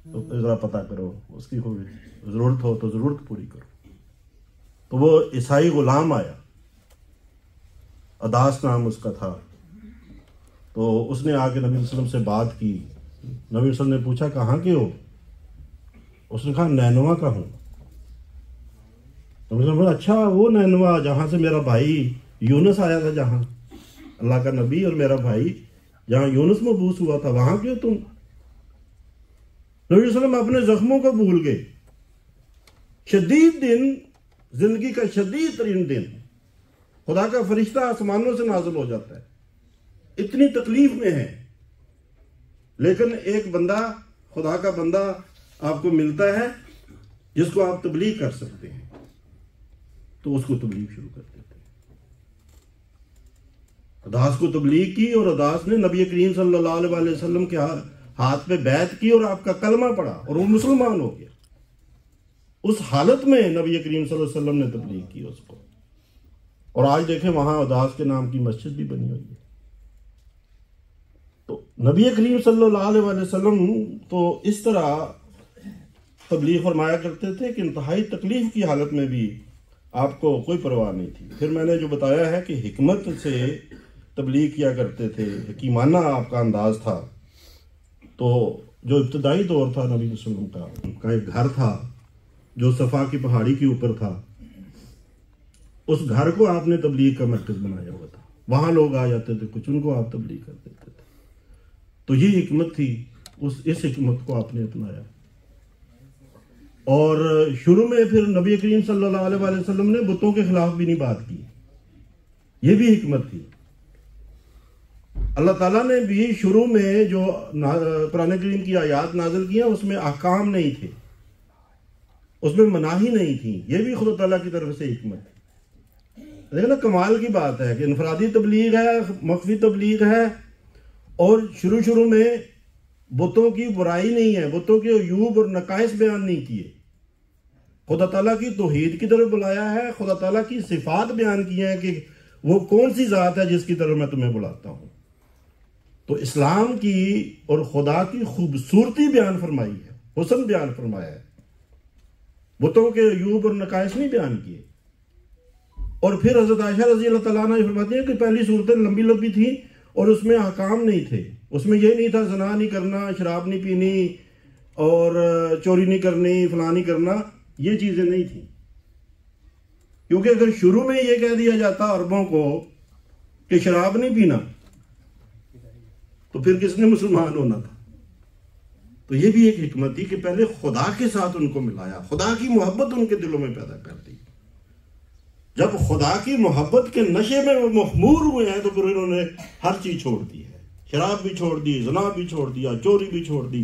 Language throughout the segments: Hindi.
तो ज़रा पता करो, उसकी कोई ज़रूरत हो तो ज़रूरत पूरी करो। तो वो ईसाई गुलाम आया, अदास नाम उसका था। तो उसने आके नबी वसल्लम से बात की। नबी वसल्लम ने पूछा कहाँ के हो? उसने कहा नैनवा का हूँ। नबी वसल्लम बोला अच्छा वो नैनवा जहाँ से मेरा भाई यूनुस आया था, जहाँ अल्लाह का नबी और मेरा भाई जहाँ यूनुस मबूस हुआ था, वहां क्यों तुम? नबी वसल्लम अपने जख्मों को भूल गए। शदीद दिन, जिंदगी का शदीद तरीन दिन, खुदा का फरिश्ता आसमानों से नाज़िल हो जाता है, इतनी तकलीफ में है, लेकिन एक बंदा, खुदा का बंदा आपको मिलता है जिसको आप तबलीग कर सकते हैं, तो उसको तबलीग शुरू कर देते हैं। अदास को तबलीग की और अदास ने नबी करीम सल्लल्लाहु अलैहि वसल्लम के हाथ पे बैत की और आपका कलमा पढ़ा और वो मुसलमान हो गया। उस हालत में नबी करीम सल्लल्लाहु अलैहि वसल्लम ने तबलीग की उसको। और आज देखें वहां अदास के नाम की मस्जिद भी बनी हुई है। तो नबी करीम सल्लल्लाहु अलैहि वसल्लम तो इस तरह तबलीग फरमाया करते थे कि इंतहाई तकलीफ की हालत में भी आपको कोई परवाह नहीं थी। फिर मैंने जो बताया है कि हिकमत से तबलीग किया करते थे, हकीमाना आपका अंदाज था। तो जो इब्तदाई दौर था नबी वसल्लम का, उनका एक घर था जो सफ़ा की पहाड़ी के ऊपर था। उस घर को आपने तबलीग का मरकज बनाया हुआ था, वहां लोग आ जाते थे, कुछ उनको आप तबलीग कर देते थे। तो ये हिकमत थी, इस हिकमत को आपने अपनाया। और शुरू में फिर नबी करीम सल्लल्लाहु अलैहि वसल्लम ने बुतों के खिलाफ भी नहीं बात की, ये भी हिकमत थी। अल्लाह ताला ने भी शुरू में जो कुरान करीम की आयात नाज़िल किया उसमें अहकाम नहीं थे, उसमें मनाही नहीं थी, ये भी खुदा ताला की तरफ से हिकमत है। देखो ना, कमाल की बात है कि इनफरादी तबलीग है, मख्फी तबलीग है, और शुरू में बुतों की बुराई नहीं है, बुतों के अयूब और नकाइस बयान नहीं किए, खुदा ताला की तौहीद की तरफ बुलाया है, खुदा ताला की सिफात बयान की है कि वो कौन सी ज़ात है जिसकी तरफ मैं तुम्हें बुलाता हूँ। तो इस्लाम की और खुदा की खूबसूरती बयान फरमाई है, हुस्न बयान फरमाया है, बुतों के अयूब और नकाइस नहीं बयान किए। और फिर हज़रत आयशा रज़ी अल्लाह तआला अन्हा फरमाती है कि पहली सूरतें लंबी लंबी थी और उसमें अहकाम नहीं थे, उसमें ये नहीं था ज़ना नहीं करना, शराब नहीं पीनी और चोरी नहीं करनी, फलां नहीं करना, ये चीज़ें नहीं थी। क्योंकि अगर शुरू में ये कह दिया जाता अरबों को कि शराब नहीं पीना, तो फिर किसने मुसलमान होना था? तो ये भी एक हिकमत थी कि पहले खुदा के साथ उनको मिलाया, खुदा की मोहब्बत उनके दिलों में पैदा कर दी। जब खुदा की मोहब्बत के नशे में वो मखमूर हुए हैं तो फिर उन्होंने हर चीज छोड़ दी है, शराब भी छोड़ दी, ज़ना भी छोड़ दिया, चोरी भी छोड़ दी,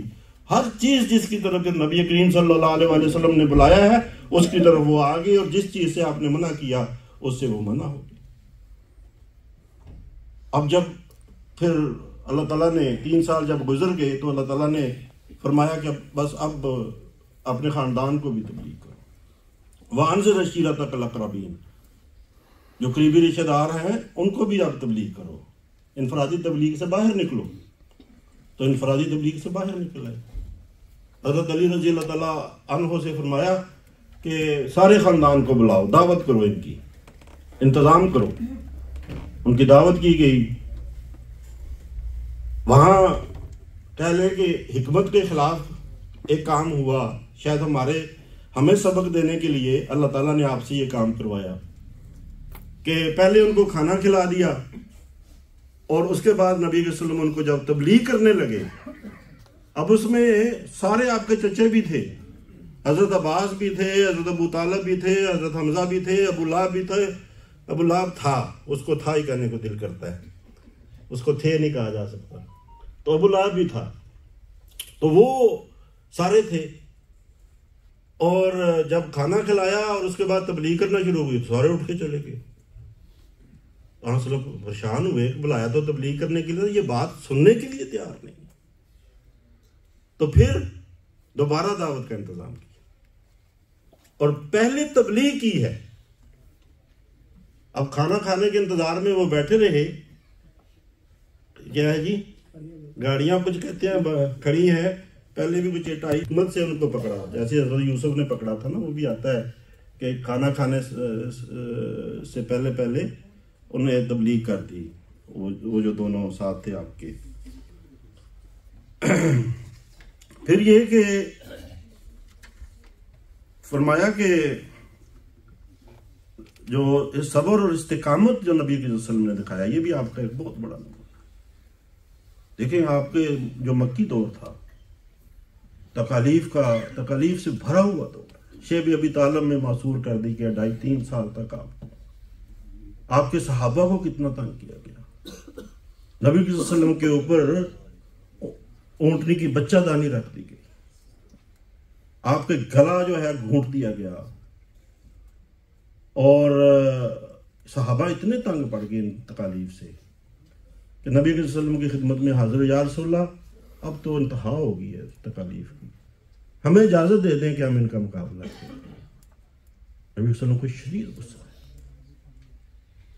हर चीज जिसकी तरफ फिर नबी करीम सल्लल्लाहु अलैहि वसल्लम ने बुलाया है उसकी तरफ वो आ गई, और जिस चीज से आपने मना किया उससे वो मना हो गई। अब जब फिर अल्लाह ताला ने 3 साल जब गुजर गए तो अल्लाह ताला ने फरमाया कि अब अपने खानदान को भी तबलीग करो। वान से रशीरा तक अक़रबीन, जो करीबी रिश्तेदार हैं उनको भी आप तबलीग करो, इनफरादी तबलीग से बाहर निकलो। तो इनफरादी तबलीग से बाहर निकल आए। हज़रत अली रज़ी अल्लाह तआला अन्हो से फरमाया कि सारे खानदान को बुलाओ, दावत करो, इनकी इंतजाम करो। उनकी दावत की गई। वहां कह लें कि हिकमत के खिलाफ एक काम हुआ, शायद हमें सबक देने के लिए अल्लाह ताला ने आपसे ये काम करवाया कि पहले उनको खाना खिला दिया और उसके बाद नबी वसल्लम उनको जब तबलीग करने लगे, अब उसमें सारे आपके चचे भी थे, हजरत अब्बास भी थे, हजरत अबू तालिब भी थे, हजरत हमजा भी थे, अबू लहब भी थे। अबू लहब था, उसको था ही कहने को दिल करता है, उसको थे नहीं कहा जा सकता, तो अबू लहब भी था। तो वो सारे थे, और जब खाना खिलाया और उसके बाद तबलीग करना शुरू हुई तो सारे उठ के चले गए। लोग परेशान हुए, बुलाया तो तबलीग करने के लिए, ये बात सुनने के लिए तैयार नहीं। तो फिर दोबारा दावत का इंतजाम किया और पहले तबलीग की है। अब खाना खाने के इंतजार में वो बैठे रहे, क्या है जी, गाड़ियां कुछ कहते हैं खड़ी हैं, पहले भी कुछ एटाई हिकमत से उनको पकड़ा, जैसे हज़रत यूसुफ ने पकड़ा था ना, वो भी आता है कि खाना खाने से पहले पहले उन्हें तबलीग कर दी, वो जो दोनों साथ थे आपके। फिर ये कि फरमाया कि जो सब्र और इस्तिकामत जो नबी के वसल्लम ने दिखाया, ये भी आपका एक बहुत बड़ा नमूना। देखें आपके जो मक्की दौर था, तकालीफ से भरा हुआ दौर, शेब अबी तालिब में मासूर कर दी गया 2.5-3 साल तक आपके सहाबा को कितना तंग किया गया। नबी के वसल्लम के ऊपर ऊंटनी की बच्चादानी रख दी गई, आपके गला जो है घूंट दिया गया, और सहाबा इतने तंग पड़ गए इन तकालीफ से कि नबी के वसल्लम की खिदमत में हाजिर, या रसूलल्लाह अब तो इंतहा हो गई है तकालीफ की, हमें इजाजत दे दें कि हम इनका मुकाबला करें। नबी के वसल्लम को शदीद गुस्सा है।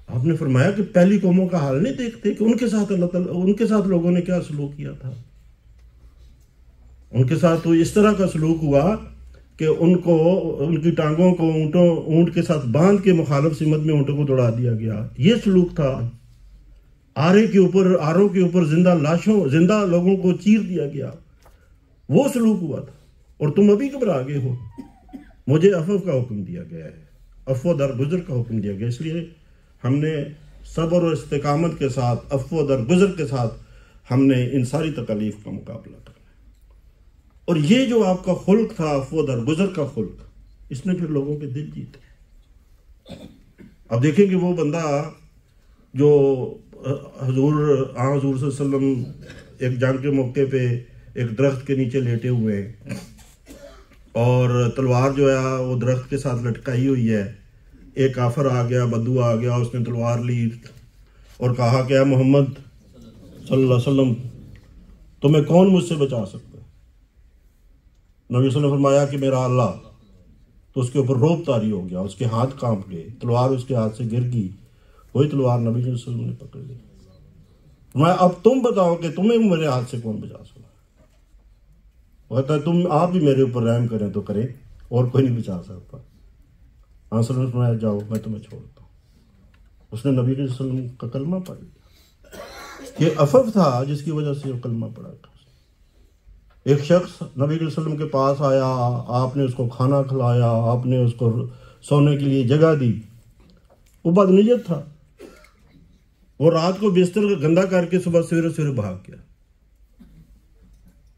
आपने फरमाया कि पहली कौमों का हाल नहीं देखते कि उनके साथ अल्लाह ताला, उनके साथ लोगों ने क्या सलूक किया था। उनके साथ तो इस तरह का सलूक हुआ कि उनको, उनकी टांगों को ऊंट के साथ बांध के मुखालिफ सिमत में ऊंटों को दौड़ा दिया गया। ये सलूक था। आरों के ऊपर जिंदा लोगों को चीर दिया गया, वो सलूक हुआ था। और तुम अभी घबरा गए हो। मुझे अफ़व का हुक्म दिया गया है, अफ़व दरगुजर का हुक्म दिया गया, इसलिए हमने सब्र और इस्तिकामत के साथ, अफ़व दरगुजर के साथ हमने इन सारी तकलीफ का मुकाबला करना है। और ये जो आपका खुल्क था, अफ़व दरगुजर का खुल्क, इसने फिर लोगों के दिल जीते। अब देखें कि वो बंदा जो हजूर सल्लल्लाहु अलैहि वसल्लम एक जंग के मौके पे एक दरख्त के नीचे लेटे हुए हैं, और तलवार जो है वो दरख्त के साथ लटकाई हुई है। एक काफिर आ गया, बद्दू आ गया, उसने तलवार ली और कहा कि मोहम्मद सल्लल्लाहु अलैहि वसल्लम, तुम्हें कौन मुझसे बचा सकता है। नबी वसल्लम ने फरमाया कि मेरा अल्लाह। तो उसके ऊपर रोब तारी हो गया, उसके हाथ कांप गए, तलवार उसके हाथ से गिर गई। वही तलवार नबी वसल्लम ने पकड़ ली। मैं अब तुम बताओ कि तुम्हें मेरे हाथ से कौन बचा सकता। कहता है तुम आप भी मेरे ऊपर रहम करें तो करें, और कोई नहीं बचा सकता। फरमाया जाओ मैं तुम्हें छोड़ता हूँ। उसने नबी वसल्लम का कलमा पढ़ लिया। ये अफ़व था जिसकी वजह से वो कलमा पढ़ा। एक शख्स नबी वसल्लम के पास आया, आपने उसको खाना खिलाया, आपने उसको सोने के लिए जगह दी। वो बदनीयत था, वो रात को बिस्तर गंदा करके सुबह सवेरे भाग गया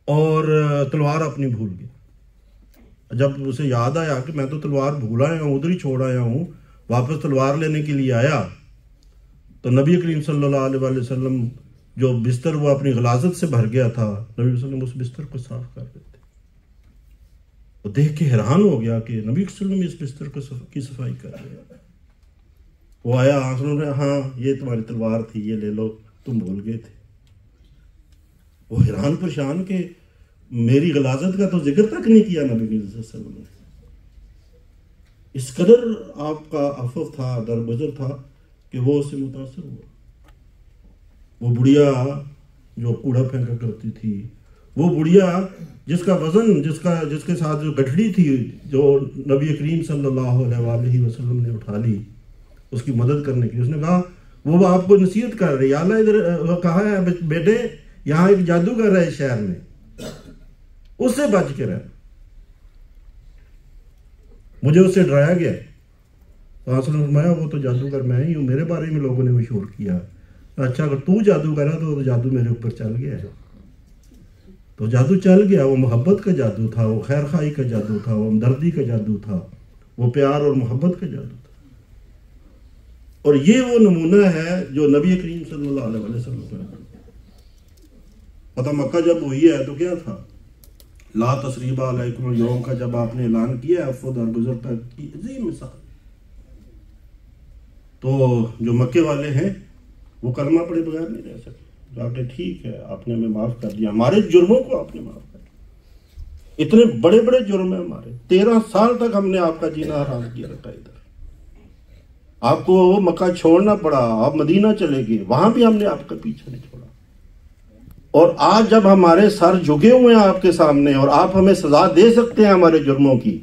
और तलवार अपनी भूल गया। जब उसे याद आया कि मैं तो तलवार भूल आया हूँ, उधर ही छोड़ आया हूँ, वापस तलवार लेने के लिए आया, तो नबी करीम सल्लल्लाहु अलैहि वसल्लम जो बिस्तर वो अपनी गलाजत से भर गया था, नबी वसल्लम उस बिस्तर को साफ कर देते। वो देख के हैरान हो गया कि नबी वसल्लम इस बिस्तर की सफाई कर रहे हैं। वो आया, आंसू, हाँ ये तुम्हारी तलवार थी, ये ले लो, तुम भूल गए थे। वो हैरान परेशान के मेरी गलाजत का तो जिक्र तक नहीं किया नबी वसल्लम ने। इस कदर आपका अफ़व था, दरगुजर था कि वो उससे मुतासर हुआ। वो बुढ़िया जो कूड़ा फेंका करती थी, वो बुढ़िया जिसका वजन, जिसके साथ जो गठड़ी थी, जो नबी करीम सल्लल्लाहु अलैहि वसल्लम ने उठा ली उसकी मदद करने की, उसने कहा, वो आपको नसीहत कर रही है, अल्लाह इधर कहा है बेटे, यहाँ एक जादूगर है शहर में, उससे बच के रह, मुझे उससे डराया गया। तो फरमाया वो तो जादूगर मैं ही हूँ, मेरे बारे में लोगों ने मशहूर किया। अच्छा अगर तू जादूगर है तो जादू मेरे ऊपर चल गया है। तो जादू चल गया। वो मोहब्बत का जादू था, वो खैर खाई का जादू था, वो हमदर्दी का जादू था, वो प्यार और मोहब्बत का जादू था। और ये वो नमूना है जो नबी करीम सल्लल्लाहु अलैहि वसल्लम का। पता मक्का जब हुई है तो क्या था, ला तसरीबा अलैकुम यौम का जब आपने ऐलान किया है, अफ़व दरगुज़र तक की अजीम मिसाल। तो जो मक्के वाले हैं वो कलमा पढ़े बगैर नहीं रह सकते। जाके ठीक है आपने हमें माफ कर दिया, हमारे जुर्मों को आपने माफ कर दिया। इतने बड़े बड़े जुर्म है हमारे, 13 साल तक हमने आपका जीना हराम किया रखा। इधर आपको मक्का छोड़ना पड़ा, आप मदीना चले गए, वहां भी हमने आपका पीछा नहीं छोड़ा। और आज जब हमारे सर झुके हुए हैं आपके सामने और आप हमें सजा दे सकते हैं हमारे जुर्मों की,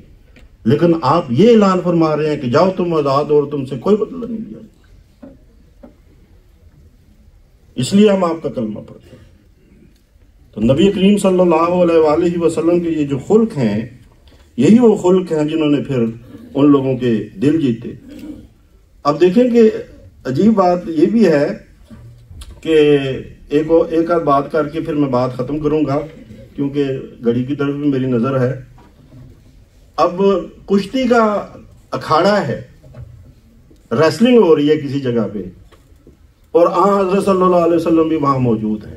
लेकिन आप ये ऐलान फरमा रहे हैं कि जाओ तुम आजाद और तुमसे कोई बदला नहीं लिया। इसलिए हम आपका कलमा पढ़ते हैं। तो नबी करीम सल्लल्लाहु अलैहि वसल्लम के ये जो खुल्क हैं, यही वो खुल्क हैं जिन्होंने फिर उन लोगों के दिल जीते। अब देखें कि अजीब बात ये भी है कि एक आध बात करके फिर मैं बात खत्म करूंगा, क्योंकि घड़ी की तरफ भी मेरी नजर है। अब कुश्ती का अखाड़ा है, रेसलिंग हो रही है किसी जगह पे, और हज़रत सल्लल्लाहु अलैहि वसल्लम भी वहां मौजूद है।